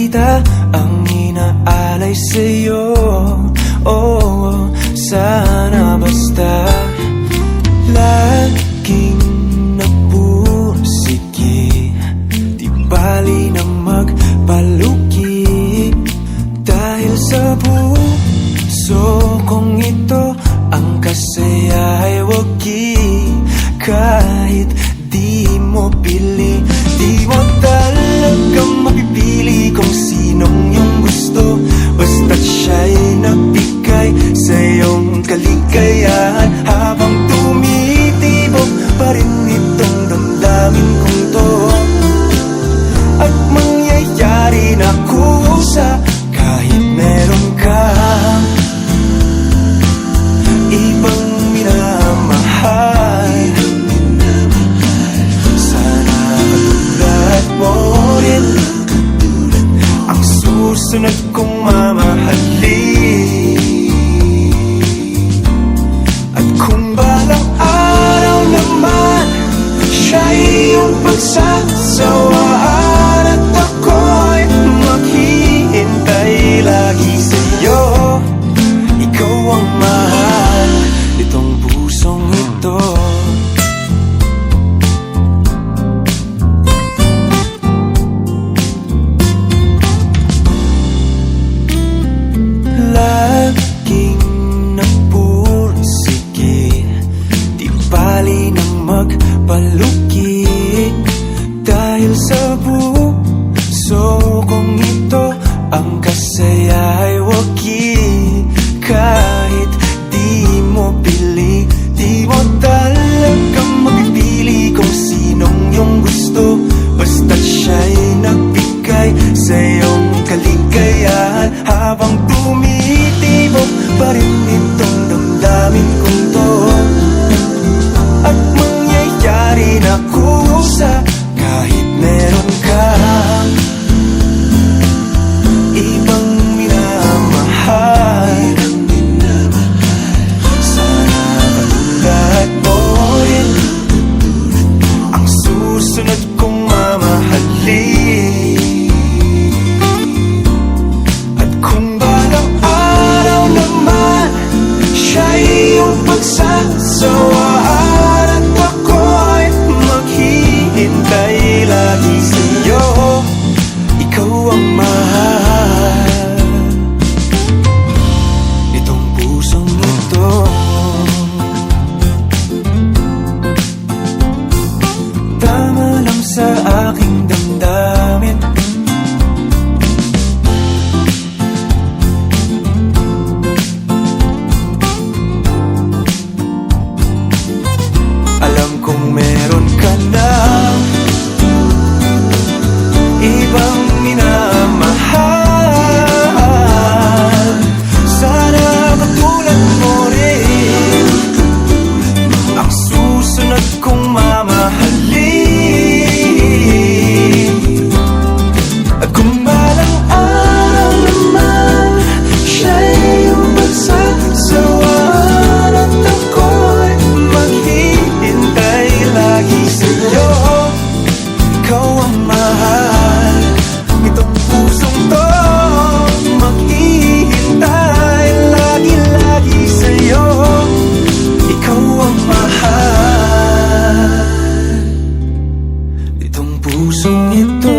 kita ang inaalay sa'yo. Oh, sana basta laging napursige, di bali na magpaluki. Dahil sa puso kong ito, ang kasaya ay wagi. Kahit di mo pili, di mo talagang mapipili kung sinong iyong gusto. Basta't siya'y nagbigay sa iyong kaligayahan. Habang tumitibok pa rin itong damdamin kong to, at mangyayari na kusa kahit meron kang ibang minamahal. Sana katulad mo rin ang susunod kong mamahalin. At kung balang araw naman siya'y iyong pagsasawaan, at ako'y maghihintay lagi sa'yo, ikaw ang mahal nitong pusong ito. Laging napursige, di bali na magpaluki. Dahil sa puso kong ito, ang kasaya ay wagi. Kahit di mo pili, di mo talagang mapipili kung sinong iyong gusto. Basta't siya'y nagbigay sa iyong kaligayahan. Habang tumitibok pa rin itong damdamin kong to, at mangyayari na kusa kahit meron kang ibang minamahal. Sana katulad mo rin ang susunod kong mamahalin. At kung balang araw naman siya'y iyong pagsasawaan, at ako'y maghihintay lagi sa'yo, ikaw ang mahal nitong pusong ito. Tama lang sa aking damdamin, alam kong meron ka na ibang minamahal. Sana katulad mo rin ang susunod kong mamahalin. At kung balang araw naman siya'y iyong pagsasawaan, at ako'y maghihintay lagi sa'yo, ikaw ang mahal nitong pusong to. Maghihintay lagi sa'yo, ikaw ang mahal nitong pusong ito.